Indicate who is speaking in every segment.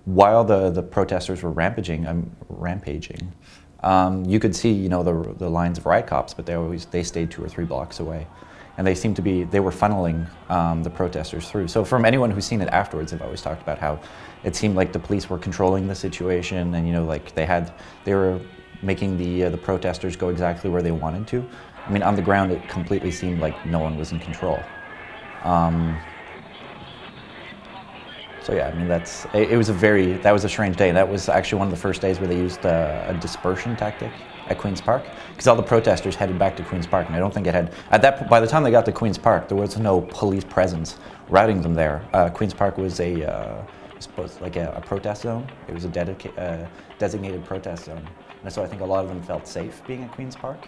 Speaker 1: while the protesters were rampaging, you could see, you know, the lines of riot cops, but they stayed 2 or 3 blocks away, and they were funneling the protesters through. So from anyone who's seen it afterwards, they've always talked about how it seemed like the police were controlling the situation, and you know, like they were making the protesters go exactly where they wanted to. I mean, on the ground, it completely seemed like no one was in control. So yeah, I mean, that was a strange day. That was actually one of the first days where they used a dispersion tactic at Queen's Park, because all the protesters headed back to Queen's Park, and I don't think it had, by the time they got to Queen's Park, there was no police presence routing them there. Queen's Park was I suppose like a protest zone. It was a designated protest zone, and so I think a lot of them felt safe being at Queen's Park.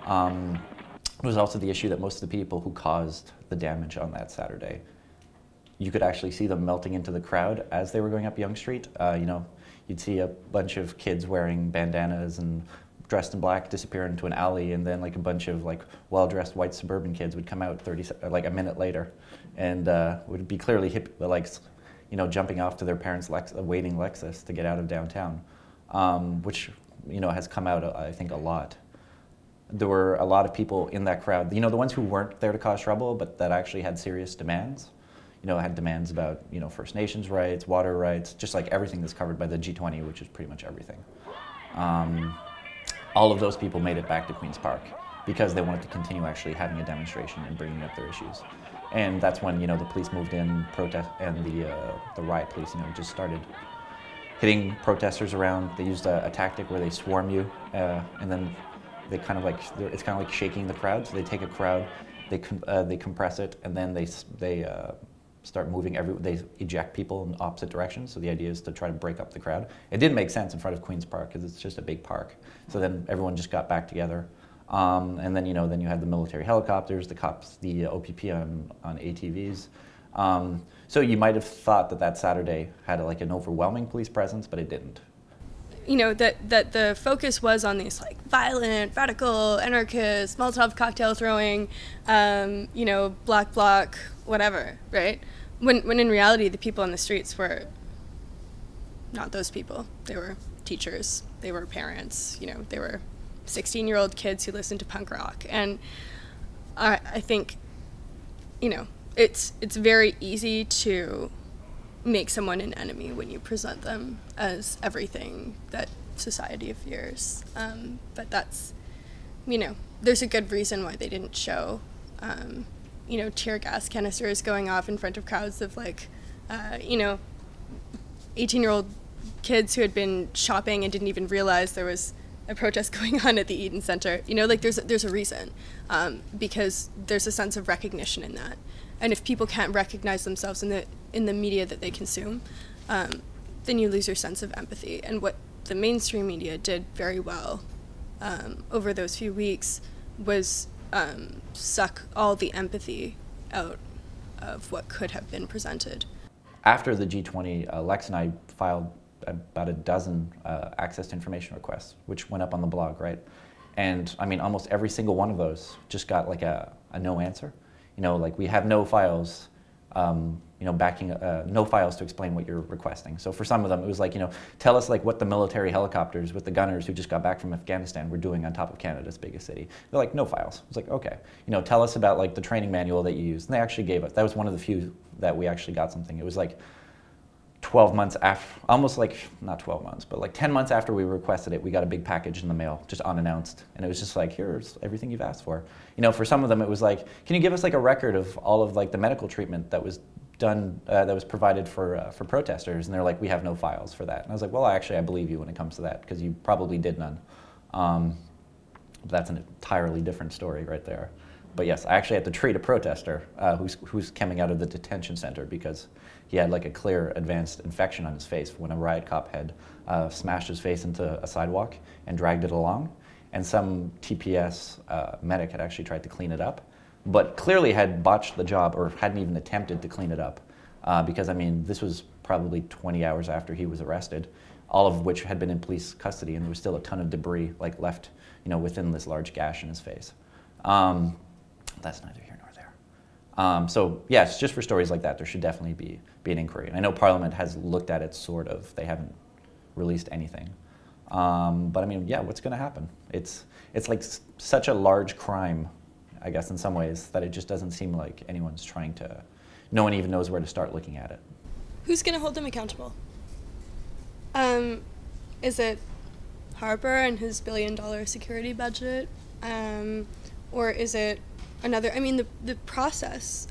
Speaker 1: It was also the issue that most of the people who caused the damage on that Saturday, you could actually see them melting into the crowd as they were going up Yonge Street. You know, you'd see a bunch of kids wearing bandanas and dressed in black disappear into an alley, and then like a bunch of like well-dressed white suburban kids would come out like a minute later, and would be clearly like, you know, jumping off to their parents' waiting Lexus to get out of downtown, which, you know, has come out, I think, a lot. There were a lot of people in that crowd, you know, the ones who weren't there to cause trouble, but that actually had serious demands. You know, had demands about, you know, First Nations rights, water rights, just like everything that's covered by the G20, which is pretty much everything. All of those people made it back to Queen's Park because they wanted to continue actually having a demonstration and bringing up their issues. And that's when, you know, the police moved in, and the riot police, you know, just started hitting protesters around. They used a tactic where they swarm you, and then they kind of like, it's kind of like shaking the crowd. So they take a crowd, they compress it, and then they start moving they eject people in opposite directions. So the idea is to try to break up the crowd. It didn't make sense in front of Queen's Park because it's just a big park. So then everyone just got back together. And then, you know, then you had the military helicopters, the cops, the OPP on ATVs. So you might have thought that Saturday had like an overwhelming police presence, but it didn't.
Speaker 2: You know, that the focus was on these like violent, radical, anarchist, Molotov cocktail throwing, you know, black bloc, whatever, right? When in reality, the people on the streets were not those people. They were teachers, they were parents, you know, they were 16-year-old kids who listened to punk rock. And I think, you know, it's very easy to make someone an enemy when you present them as everything that society fears. But that's, you know, there's a good reason why they didn't show, you know, tear gas canisters going off in front of crowds of like, you know, 18-year-old kids who had been shopping and didn't even realize there was a protest going on at the Eaton Center. You know, like there's a reason, because there's a sense of recognition in that. And if people can't recognize themselves in the media that they consume, then you lose your sense of empathy. And what the mainstream media did very well over those few weeks was suck all the empathy out of what could have been presented.
Speaker 1: After the G20, Lex and I filed about a dozen access to information requests, which went up on the blog, right? And I mean, almost every single one of those just got like a no answer. You know, like we have no files, you know, no files to explain what you're requesting. So for some of them, it was like, you know, tell us like what the military helicopters with the gunners who just got back from Afghanistan were doing on top of Canada's biggest city. They're like, no files. It's like, okay, you know, tell us about like the training manual that you used. And they actually gave us, that was one of the few that we actually got something. It was like 12 months after, almost like, not 12 months, but like 10 months after we requested it, we got a big package in the mail, just unannounced. And it was just like, here's everything you've asked for. You know, for some of them, it was like, can you give us like a record of all of like the medical treatment that was done, that was provided for protesters? And they're like, we have no files for that. And I was like, well, actually, I believe you when it comes to that, because you probably did none. But that's an entirely different story right there. But yes, I actually had to treat a protester who's coming out of the detention center because he had like a clear advanced infection on his face when a riot cop had smashed his face into a sidewalk and dragged it along. And some TPS medic had actually tried to clean it up, but clearly had botched the job or hadn't even attempted to clean it up. Because I mean, this was probably 20 hours after he was arrested, all of which had been in police custody, and there was still a ton of debris like left, you know, within this large gash in his face. That's neither here nor there. So yes, just for stories like that, there should definitely be an inquiry. And I know Parliament has looked at it, sort of. They haven't released anything. But I mean, yeah, what's going to happen? It's like such a large crime, I guess, in some ways, that it just doesn't seem like anyone's trying to, no one even knows where to start looking at it.
Speaker 2: Who's going to hold them accountable? Is it Harper and his $1 billion security budget? Or is it another, I mean, the process,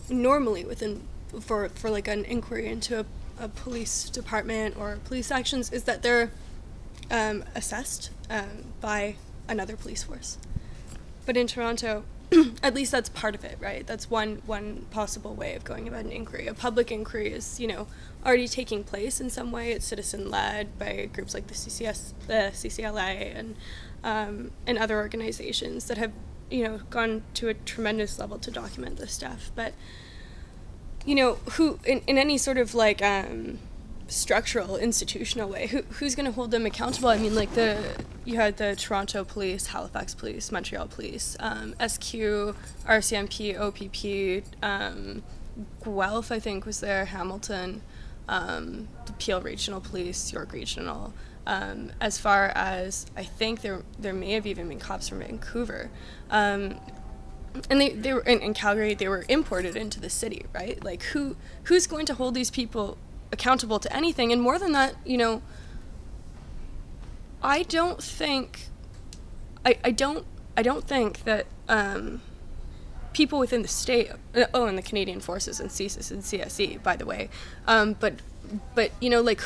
Speaker 2: normally for like an inquiry into a police department or police actions is that they're assessed by another police force. But in Toronto, at least that's part of it, right? That's one possible way of going about an inquiry. A public inquiry is, already taking place in some way. It's citizen-led by groups like the CCLA and other organizations that have, gone to a tremendous level to document this stuff. But, who in any sort of like structural, institutional way, who's going to hold them accountable? I mean, like you had the Toronto Police, Halifax Police, Montreal Police, SQ, RCMP, OPP, Guelph, I think, was there, Hamilton, the Peel Regional Police, York Regional. As far as, I think there may have even been cops from Vancouver. And they were in Calgary. They were imported into the city, right? Like who's going to hold these people accountable to anything? And more than that, I don't think that people within the state, and the Canadian Forces and CSIS and CSE, by the way, but like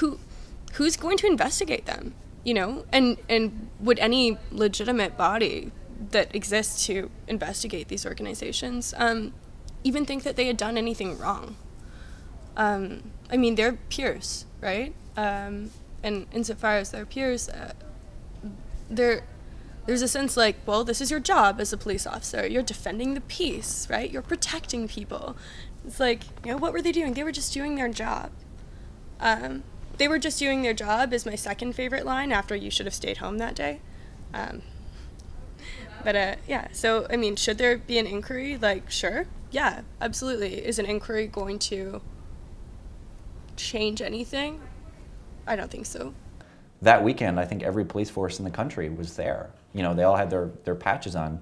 Speaker 2: who's going to investigate them, and would any legitimate body that exists to investigate these organizations even think that they had done anything wrong? I mean, they're peers, right? And insofar as they're peers, there's a sense like, well, this is your job as a police officer. You're defending the peace, right? You're protecting people. It's like, what were they doing? They were just doing their job. They were just doing their job is my second favorite line after "you should have stayed home that day." Yeah, so, I mean, should there be an inquiry? Like, sure. Yeah, absolutely. Is an inquiry going to change anything? I don't think so.
Speaker 1: That weekend, I think every police force in the country was there. They all had their patches on.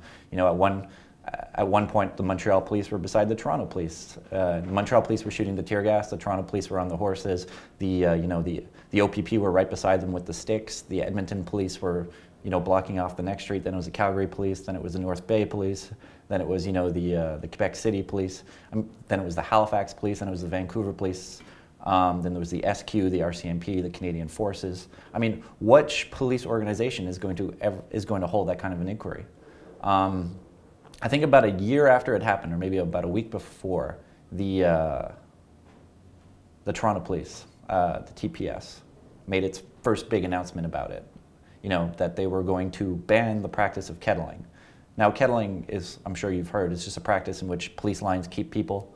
Speaker 1: At one point, the Montreal police were beside the Toronto police. The Montreal police were shooting the tear gas. The Toronto police were on the horses. The OPP were right beside them with the sticks. The Edmonton police were, blocking off the next street. Then it was the Calgary police. Then it was the North Bay police. Then it was, the Quebec City police. Then it was the Halifax police. Then it was the Vancouver police. Then there was the SQ, the RCMP, the Canadian Forces. I mean, which police organization is going to hold that kind of an inquiry? I think about a year after it happened, or maybe about a week before, the Toronto Police, the TPS, made its first big announcement about it. That they were going to ban the practice of kettling. Now, kettling is, I'm sure you've heard, is just a practice in which police lines keep people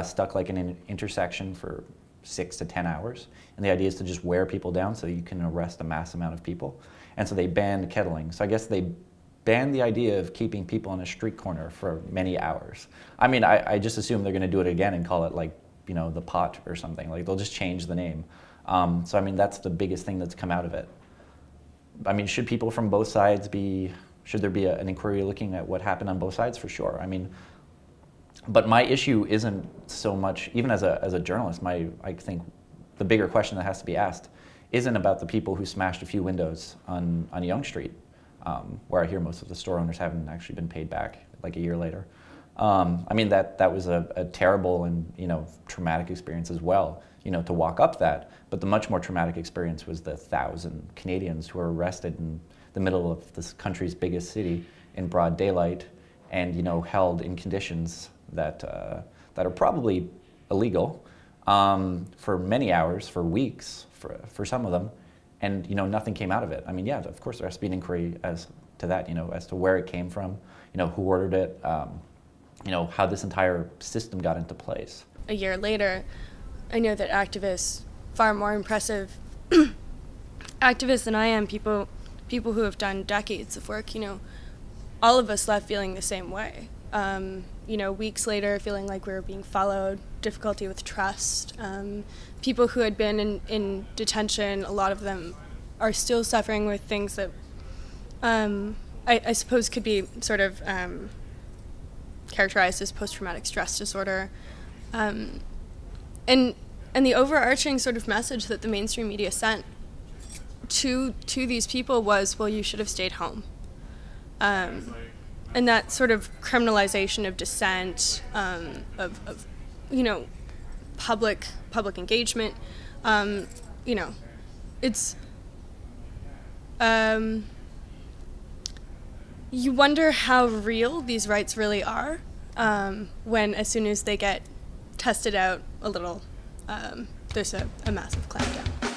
Speaker 1: stuck like in an intersection for 6 to 10 hours. And the idea is to just wear people down so you can arrest a mass amount of people. And so they banned kettling. So I guess they banned the idea of keeping people on a street corner for many hours. I mean, I just assume they're going to do it again and call it like, the pot or something. Like they'll just change the name. So I mean, that's the biggest thing that's come out of it. I mean, should people from both sides should there be an inquiry looking at what happened on both sides? For sure. I mean, but my issue isn't so much, even as a journalist, I think the bigger question that has to be asked isn't about the people who smashed a few windows on Yonge Street, where I hear most of the store owners haven't actually been paid back like a year later. I mean, that was a terrible and traumatic experience as well, to walk up that. But the much more traumatic experience was the 1,000 Canadians who were arrested in the middle of this country's biggest city in broad daylight and held in conditions that are probably illegal for many hours, for weeks, for some of them, and nothing came out of it. I mean, yeah, of course there has to be an inquiry as to that, as to where it came from, who ordered it, how this entire system got into place.
Speaker 2: A year later, I know that activists, far more impressive activists than I am, people who have done decades of work, all of us left feeling the same way. you know, weeks later feeling like we were being followed, difficulty with trust. People who had been in detention, a lot of them are still suffering with things that I suppose could be sort of characterized as post-traumatic stress disorder. And the overarching sort of message that the mainstream media sent to these people was, well, you should have stayed home. And that sort of criminalization of dissent, of you know, public engagement, you know, it's you wonder how real these rights really are when, as soon as they get tested out a little, there's a massive clampdown.